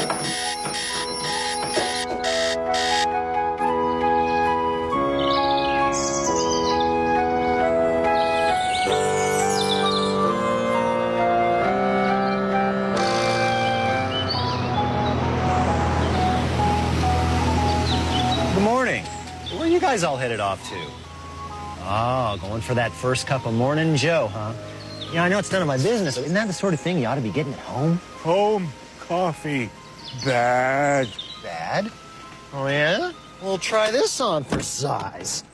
Good morning. Where are you guys all headed off to? Oh, going for that first cup of morning Joe, huh? Yeah, I know it's none of my business. Isn't that the sort of thing you ought to be getting at home? Home coffee. Bad. Bad? Oh, yeah? Well, try this on for size.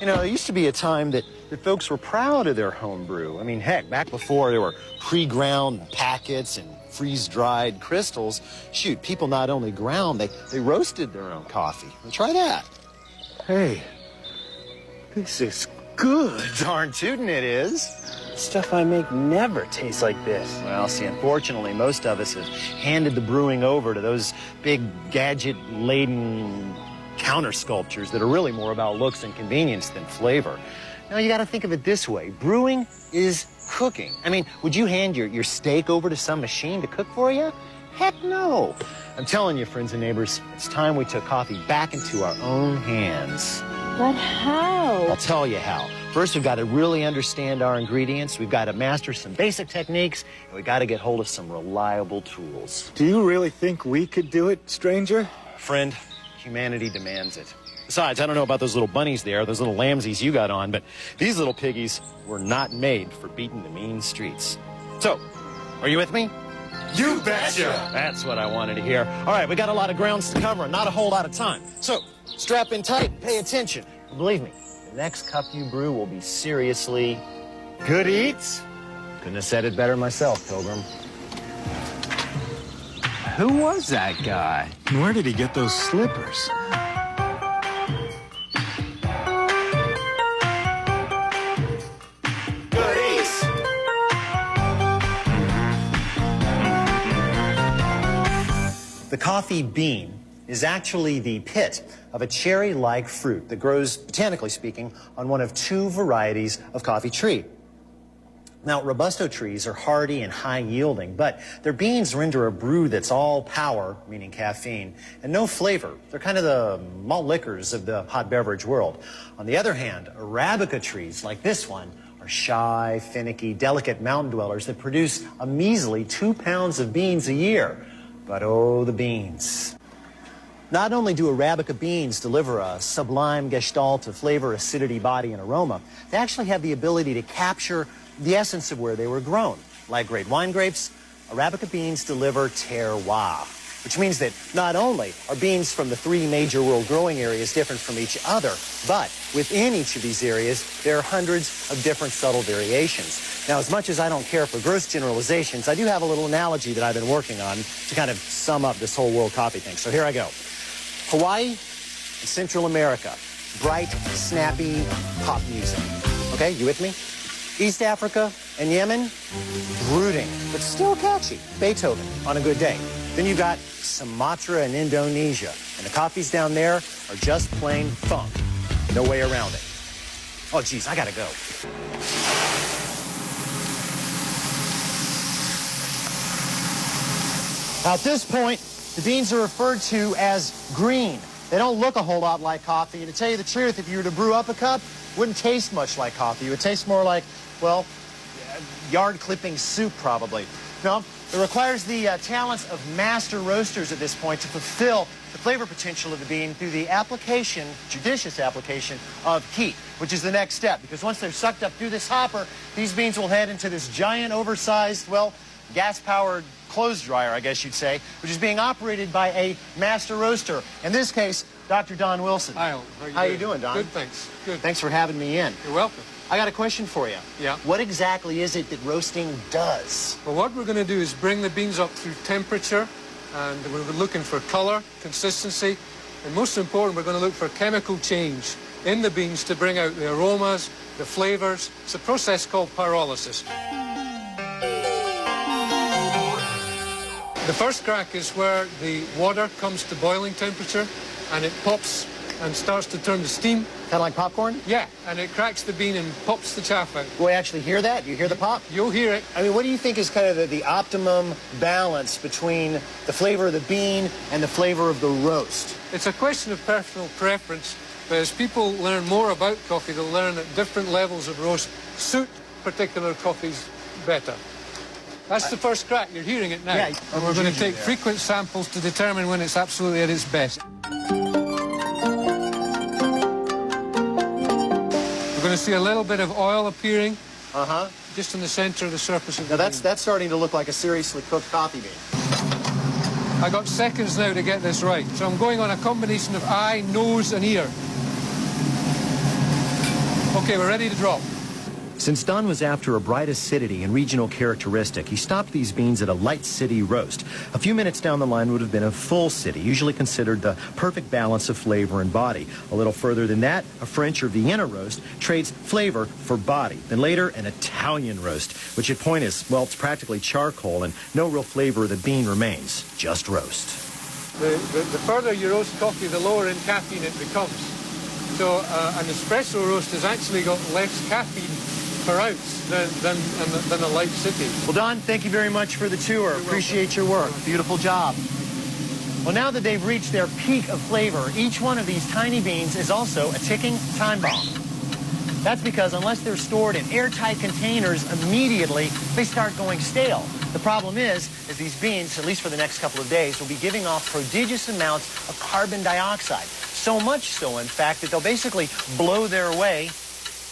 You know, there used to be a time that folks were proud of their home brew. I mean, heck, back before there were pre-ground packets and freeze-dried crystals, shoot, people not only ground, they roasted their own coffee. Well, try that. Hey, this is good. Darn tootin' it is. Stuff I make never tastes like this. Well, see, unfortunately, most of us have handed the brewing over to those big gadget-laden counter sculptures that are really more about looks and convenience than flavor. Now, you got to think of it this way. Brewing is cooking. I mean, would you hand your steak over to some machine to cook for you? Heck no. I'm telling you, friends and neighbors, it's time we took coffee back into our own hands. But how? I'll tell you how. First, we've got to really understand our ingredients. We've got to master some basic techniques, and we've got to get hold of some reliable tools. Do you really think we could do it, stranger? Friend, humanity demands it. Besides, I don't know about those little bunnies there, those little lambsies you got on, but these little piggies were not made for beating the mean streets. So, are you with me? You betcha! That's what I wanted to hear. All right, we got a lot of grounds to cover and not a whole lot of time. So, strap in tight, pay attention. And believe me, the next cup you brew will be seriously good eats. Couldn't have said it better myself, Pilgrim. Who was that guy? And where did he get those slippers? The coffee bean is actually the pit of a cherry-like fruit that grows, botanically speaking, on one of two varieties of coffee tree. Now, Robusto trees are hardy and high-yielding, but their beans render a brew that's all power, meaning caffeine, and no flavor. They're kind of the malt liquors of the hot beverage world. On the other hand, Arabica trees, like this one, are shy, finicky, delicate mountain dwellers that produce a measly 2 pounds of beans a year. But oh, the beans. Not only do Arabica beans deliver a sublime gestalt of flavor, acidity, body, and aroma, they actually have the ability to capture the essence of where they were grown. Like great wine grapes, Arabica beans deliver terroir, which means that not only are beans from the three major world growing areas different from each other, but within each of these areas, there are hundreds of different subtle variations. Now, as much as I don't care for gross generalizations, I do have a little analogy that I've been working on to kind of sum up this whole world coffee thing. So here I go. Hawaii and Central America, bright, snappy pop music. Okay, you with me? East Africa and Yemen, brooding, but still catchy. Beethoven on a good day. Then you've got Sumatra and Indonesia, and the coffees down there are just plain funk. No way around it. Oh, geez, I gotta go. Now, at this point, the beans are referred to as green. They don't look a whole lot like coffee, and to tell you the truth, if you were to brew up a cup, it wouldn't taste much like coffee. It would taste more like, well, yard clipping soup, probably. No, it requires the talents of master roasters at this point to fulfill the flavor potential of the bean through the application, judicious application, of heat, which is the next step. Because once they're sucked up through this hopper, these beans will head into this giant, oversized, well, gas-powered clothes dryer, I guess you'd say, which is being operated by a master roaster. In this case, Dr. Don Wilson. Hi, how you doing, Don? Good, thanks. Good. Thanks for having me in. You're welcome. I got a question for you. Yeah. What exactly is it that roasting does? Well, what we're going to do is bring the beans up through temperature, and we're looking for color, consistency, and most important, we're going to look for chemical change in the beans to bring out the aromas, the flavors. It's a process called pyrolysis. The first crack is where the water comes to boiling temperature and it pops and starts to turn to steam. Kind of like popcorn? Yeah, and it cracks the bean and pops the chaff out. Do I actually hear that? You hear the pop? You'll hear it. I mean, what do you think is kind of the optimum balance between the flavor of the bean and the flavor of the roast? It's a question of personal preference, but as people learn more about coffee, they'll learn that different levels of roast suit particular coffees better. That's the first crack. You're hearing it now. Yeah, and we're going to take there. frequent samples to determine when it's absolutely at its best. We're going to see a little bit of oil appearing just in the center of the surface of the Now, bean. that's starting to look like a seriously cooked coffee bean. I got seconds now to get this right, so I'm going on a combination of eye, nose, and ear. Okay, we're ready to drop. Since Don was after a bright acidity and regional characteristic, he stopped these beans at a light city roast. A few minutes down the line would have been a full city, usually considered the perfect balance of flavor and body. A little further than that, a French or Vienna roast trades flavor for body. Then later, an Italian roast, which at point is, well, it's practically charcoal and no real flavor of the bean remains, just roast. The further you roast coffee, the lower in caffeine it becomes. So an espresso roast has actually got less caffeine per ounce than a light city. Well, Don, thank you very much for the tour. Appreciate your work. Beautiful job. Well, now that they've reached their peak of flavor, each one of these tiny beans is also a ticking time bomb. That's because unless they're stored in airtight containers immediately, they start going stale. The problem is these beans, at least for the next couple of days, will be giving off prodigious amounts of carbon dioxide. So much so, in fact, that they'll basically blow their way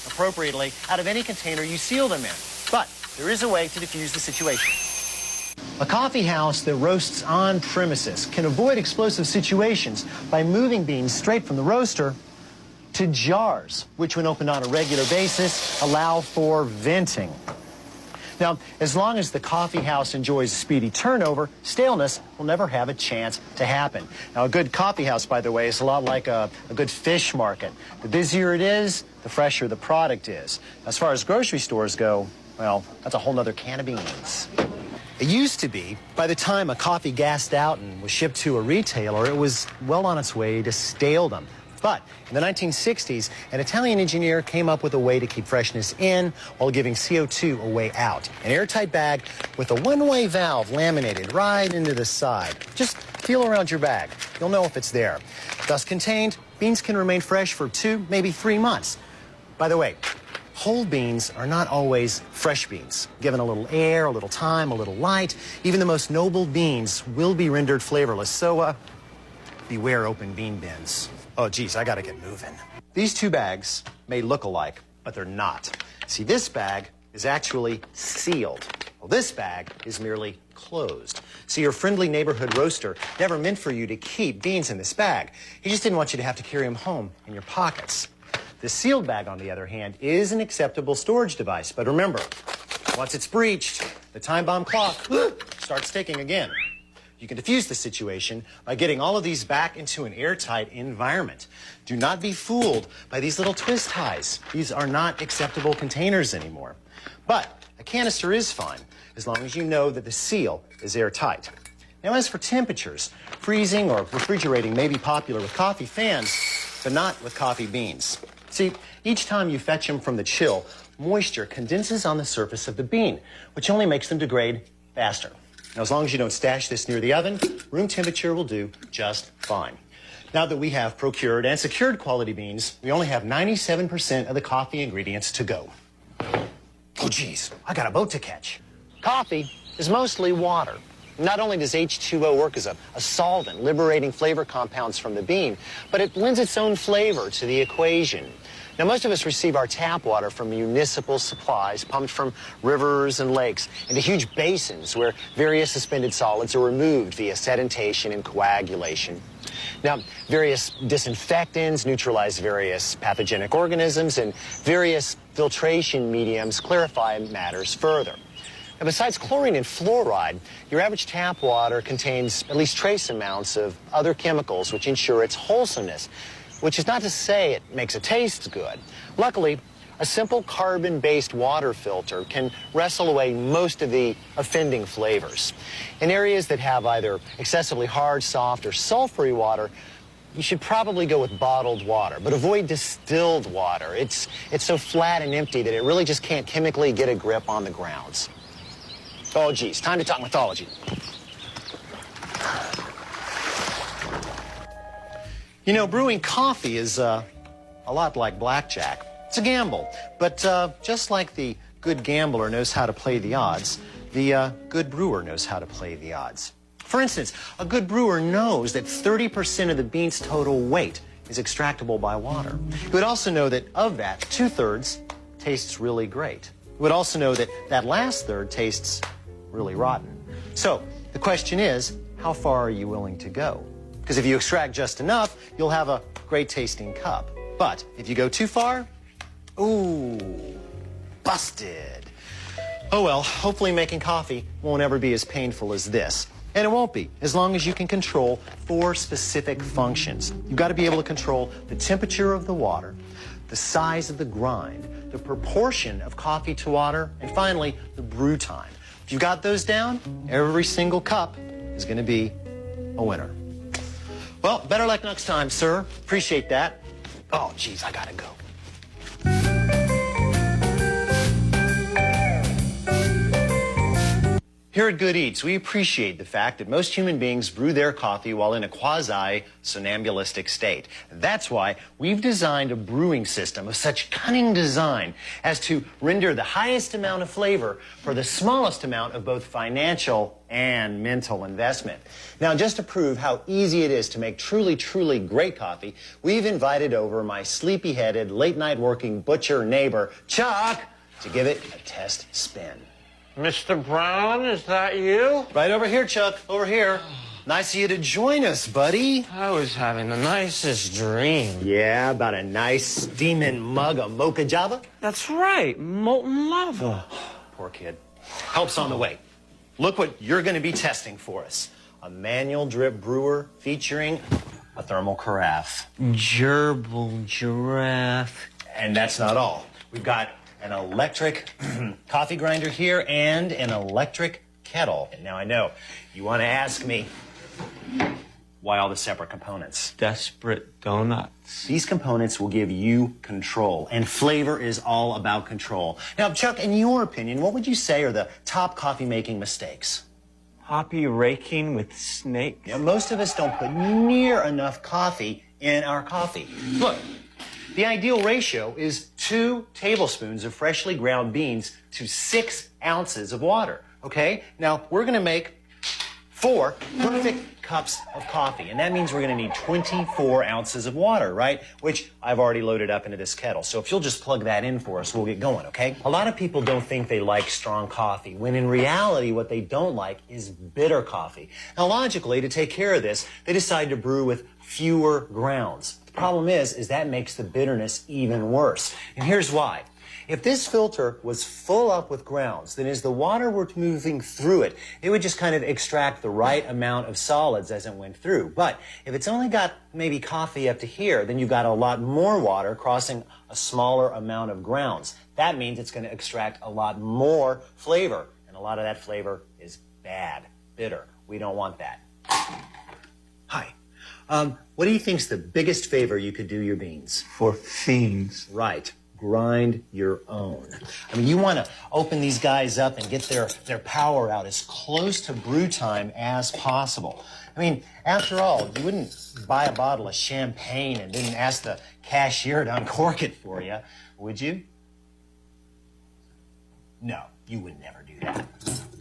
appropriately out of any container you seal them in. But there is a way to diffuse the situation. A coffee house that roasts on premises can avoid explosive situations by moving beans straight from the roaster to jars, which when opened on a regular basis allow for venting. Now, as long as the coffee house enjoys a speedy turnover, staleness will never have a chance to happen. Now, a good coffee house, by the way, is a lot like a good fish market. The busier it is, the fresher the product is. As far as grocery stores go, well, that's a whole nother can of beans. It used to be, by the time a coffee gassed out and was shipped to a retailer, it was well on its way to staledom. But in the 1960s, an Italian engineer came up with a way to keep freshness in while giving CO2 away out. An airtight bag with a one-way valve laminated right into the side. Just feel around your bag. You'll know if it's there. Thus contained, beans can remain fresh for 2, maybe 3 months. By the way, whole beans are not always fresh beans. Given a little air, a little time, a little light, even the most noble beans will be rendered flavorless. So, beware open bean bins. Oh, geez, I gotta get moving. These two bags may look alike, but they're not. See, this bag is actually sealed. Well, this bag is merely closed. See, your friendly neighborhood roaster never meant for you to keep beans in this bag. He just didn't want you to have to carry them home in your pockets. The sealed bag, on the other hand, is an acceptable storage device. But remember, once it's breached, the time bomb clock starts ticking again. You can defuse the situation by getting all of these back into an airtight environment. Do not be fooled by these little twist ties. These are not acceptable containers anymore. But a canister is fine, as long as you know that the seal is airtight. Now, as for temperatures, freezing or refrigerating may be popular with coffee fans, but not with coffee beans. See, each time you fetch them from the chill, moisture condenses on the surface of the bean, which only makes them degrade faster. Now, as long as you don't stash this near the oven, room temperature will do just fine. Now that we have procured and secured quality beans, we only have 97% of the coffee ingredients to go. Oh, geez, I got a boat to catch. Coffee is mostly water. Not only does H2O work as a solvent, liberating flavor compounds from the bean, but it lends its own flavor to the equation. Now, most of us receive our tap water from municipal supplies pumped from rivers and lakes into huge basins where various suspended solids are removed via sedimentation and coagulation. Now, various disinfectants neutralize various pathogenic organisms, and various filtration mediums clarify matters further. Now, besides chlorine and fluoride, your average tap water contains at least trace amounts of other chemicals which ensure its wholesomeness, which is not to say it makes it taste good. Luckily, a simple carbon-based water filter can wrestle away most of the offending flavors. In areas that have either excessively hard, soft, or sulfury water, you should probably go with bottled water, but avoid distilled water. It's so flat and empty that it really just can't chemically get a grip on the grounds. Oh, geez, time to talk mythology. You know, brewing coffee is a lot like blackjack. It's a gamble, but just like the good gambler knows how to play the odds, the good brewer knows how to play the odds. For instance, a good brewer knows that 30% of the bean's total weight is extractable by water. He would also know that of that, 2/3 tastes really great. He would also know that that last third tastes really rotten. So the question is, how far are you willing to go? Because if you extract just enough, you'll have a great tasting cup. But if you go too far, ooh, busted. Oh well, hopefully making coffee won't ever be as painful as this. And it won't be, as long as you can control 4 specific functions. You've got to be able to control the temperature of the water, the size of the grind, the proportion of coffee to water, and finally, the brew time. If you've got those down, every single cup is going to be a winner. Well, better luck next time, sir. Appreciate that. Oh, geez, I gotta go. Here at Good Eats, we appreciate the fact that most human beings brew their coffee while in a quasi-somnambulistic state. That's why we've designed a brewing system of such cunning design as to render the highest amount of flavor for the smallest amount of both financial and mental investment. Now, just to prove how easy it is to make truly, truly great coffee, we've invited over my sleepy-headed, late-night working butcher neighbor, Chuck, to give it a test spin. Mr. Brown, is that you? Right over here, Chuck. Over here. Nice of you to join us, buddy. I was having the nicest dream. Yeah, about a nice steaming mug of mocha java? That's right, molten lava. Poor kid. Help's on the way. Look what you're going to be testing for us. A manual drip brewer featuring a thermal carafe. Gerbil giraffe. And that's not all. We've got an electric coffee grinder here and an electric kettle. Now, I know you want to ask me, why all the separate components? Desperate donuts. These components will give you control, and flavor is all about control. Now, Chuck, in your opinion, what would you say are the top coffee-making mistakes? Poppy raking with snakes. Yeah, most of us don't put near enough coffee in our coffee. Look. The ideal ratio is 2 tablespoons of freshly ground beans to 6 ounces of water, okay? Now, we're going to make 4 perfect cups of coffee, and that means we're going to need 24 ounces of water, right? Which I've already loaded up into this kettle. So if you'll just plug that in for us, we'll get going, okay? A lot of people don't think they like strong coffee, when in reality, what they don't like is bitter coffee. Now, logically, to take care of this, they decide to brew with fewer grounds. The problem is that makes the bitterness even worse. And here's why. If this filter was full up with grounds, then as the water were moving through it, it would just kind of extract the right amount of solids as it went through. But if it's only got maybe coffee up to here, then you've got a lot more water crossing a smaller amount of grounds. That means it's going to extract a lot more flavor, and a lot of that flavor is bad, bitter. We don't want that. Hi. What do you think's the biggest favor you could do your beans? For fiends. Right. Grind your own. I mean, you want to open these guys up and get their power out as close to brew time as possible. I mean, after all, you wouldn't buy a bottle of champagne and didn't ask the cashier to uncork it for you, would you? No, you would never do that.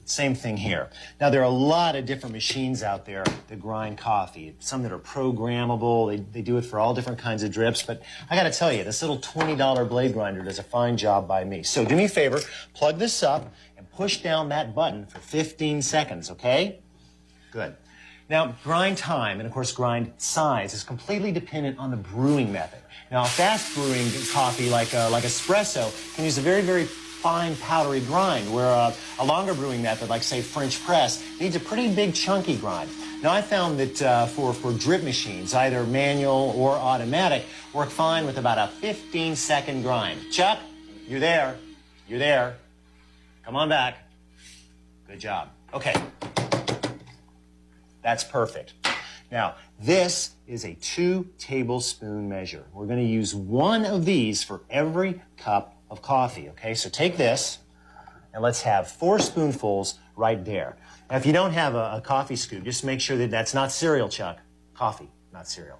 Same thing here. Now, there are a lot of different machines out there that grind coffee. Some that are programmable. They do it for all different kinds of drips. But I got to tell you, this little $20 blade grinder does a fine job by me. So do me a favor, plug this up and push down that button for 15 seconds, okay? Good. Now, grind time and, of course, grind size is completely dependent on the brewing method. Now, a fast brewing coffee like espresso can use a very, very fine powdery grind, where a longer brewing method, like say French press, needs a pretty big chunky grind. Now I found that for drip machines, either manual or automatic, work fine with about a 15-second grind. Chuck, you're there. You're there. Come on back. Good job. Okay. That's perfect. Now, this is a 2 tablespoon measure. We're going to use 1 of these for every cup of coffee, okay? So take this, and let's have 4 spoonfuls right there. Now, if you don't have a coffee scoop, just make sure that that's not cereal, Chuck. Coffee, not cereal.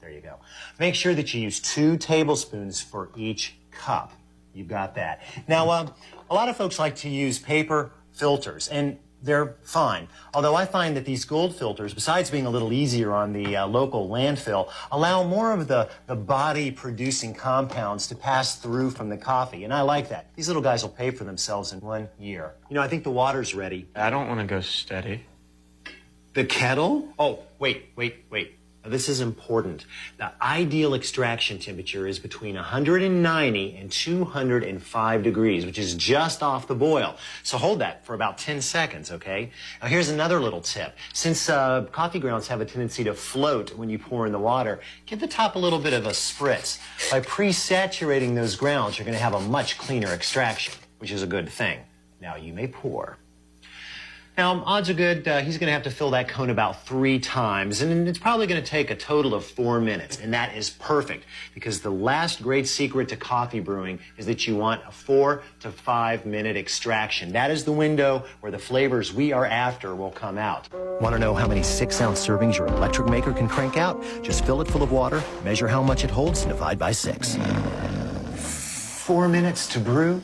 There you go. Make sure that you use 2 tablespoons for each cup. You've got that. Now, a lot of folks like to use paper filters, and they're fine. Although I find that these gold filters, besides being a little easier on the local landfill, allow more of the body-producing compounds to pass through from the coffee, and I like that. These little guys will pay for themselves in 1 year. You know, I think the water's ready. I don't want to go steady. The kettle? Oh, wait. Now, this is important. The ideal extraction temperature is between 190 and 205 degrees, which is just off the boil. So hold that for about 10 seconds, okay? Now, here's another little tip. Since coffee grounds have a tendency to float when you pour in the water, give the top a little bit of a spritz. By pre-saturating those grounds, you're going to have a much cleaner extraction, which is a good thing. Now, you may pour. Now, odds are good, he's going to have to fill that cone about 3 times, and it's probably going to take a total of 4 minutes, and that is perfect, because the last great secret to coffee brewing is that you want a 4 to 5 minute extraction. That is the window where the flavors we are after will come out. Want to know how many 6-ounce servings your electric maker can crank out? Just fill it full of water, measure how much it holds, and divide by 6. 4 minutes to brew,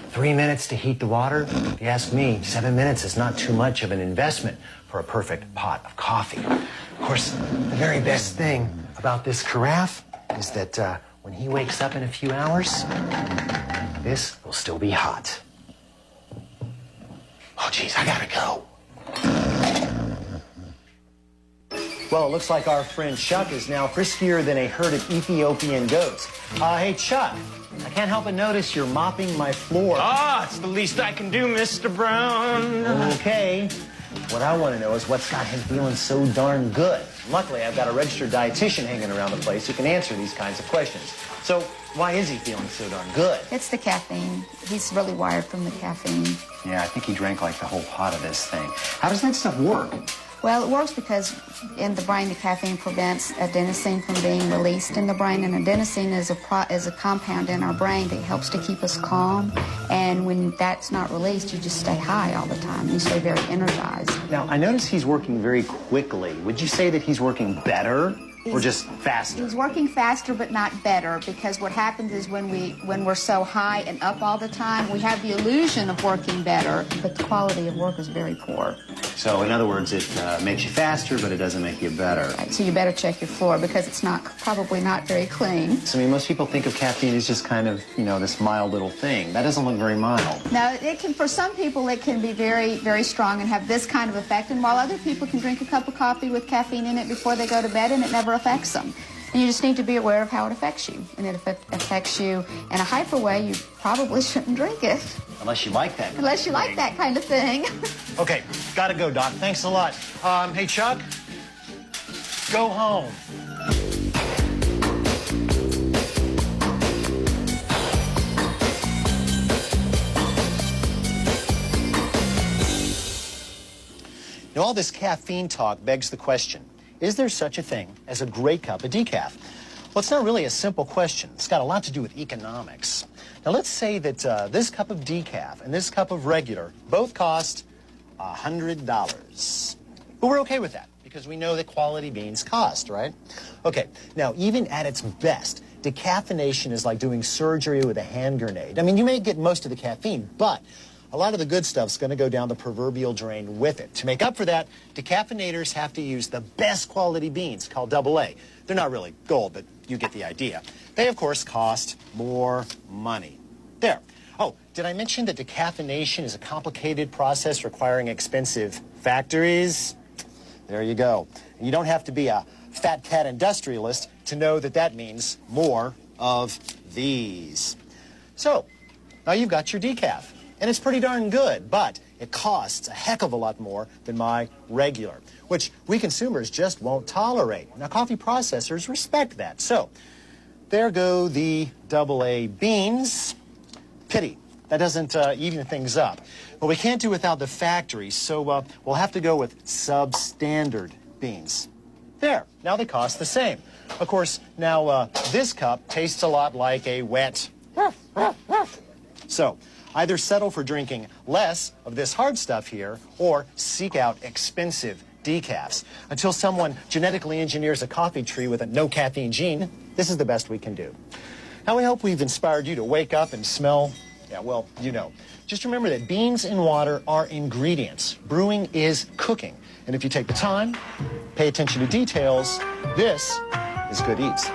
3 minutes to heat the water. If you ask me, 7 minutes is not too much of an investment for a perfect pot of coffee. Of course, the very best thing about this carafe is that when he wakes up in a few hours, this will still be hot. Oh, geez, I gotta go. Well, it looks like our friend Chuck is now friskier than a herd of Ethiopian goats. Hey, Chuck, I can't help but notice you're mopping my floor. Ah, it's the least I can do, Mr. Brown. Okay. What I want to know is what's got him feeling so darn good. Luckily, I've got a registered dietitian hanging around the place who can answer these kinds of questions. So, why is he feeling so darn good? It's the caffeine. He's really wired from the caffeine. Yeah, I think he drank like the whole pot of this thing. How does that stuff work? Well, it works because in the brain, the caffeine prevents adenosine from being released in the brain, and adenosine is a compound in our brain that helps to keep us calm. And when that's not released, you just stay high all the time. You stay very energized. Now, I notice he's working very quickly. Would you say that he's working better or just faster? He's working faster, but not better, because what happens is when we're so high and up all the time, we have the illusion of working better, but the quality of work is very poor. So, in other words, it makes you faster, but it doesn't make you better. Right, so you better check your floor, because it's probably not very clean. So, I mean, most people think of caffeine as just kind of, you know, this mild little thing. That doesn't look very mild. Now, for some people, it can be very, very strong and have this kind of effect, and while other people can drink a cup of coffee with caffeine in it before they go to bed, and it never affects them. And you just need to be aware of how it affects you. And if it affects you in a hyper way, you probably shouldn't drink it. Unless you like that. Unless you like that kind of thing. Okay, gotta go, Doc. Thanks a lot. Hey, Chuck, go home. Now, all this caffeine talk begs the question, is there such a thing as a great cup of decaf? Well, it's not really a simple question. It's got a lot to do with economics. Now, let's say that this cup of decaf and this cup of regular both cost $100. But we're okay with that because we know that quality beans cost, right? Okay, now, even at its best, decaffeination is like doing surgery with a hand grenade. I mean, you may get most of the caffeine, but a lot of the good stuff's going to go down the proverbial drain with it. To make up for that, decaffeinators have to use the best quality beans called AA. They're not really gold, but you get the idea. They, of course, cost more money. There. Oh, did I mention that decaffeination is a complicated process requiring expensive factories? There you go. And you don't have to be a fat cat industrialist to know that that means more of these. So, now you've got your decaf. And it's pretty darn good, but it costs a heck of a lot more than my regular, which we consumers just won't tolerate. Now, coffee processors respect that. So, there go the AA beans. Pity. That doesn't even things up. But we can't do without the factory, so we'll have to go with substandard beans. There, now they cost the same. Of course, now this cup tastes a lot like a wet. So, either settle for drinking less of this hard stuff here, or seek out expensive decafs. Until someone genetically engineers a coffee tree with a no caffeine gene, this is the best we can do. Now, we hope we've inspired you to wake up and smell, yeah, well, you know. Just remember that beans in water are ingredients. Brewing is cooking. And if you take the time, pay attention to details, this is good eats.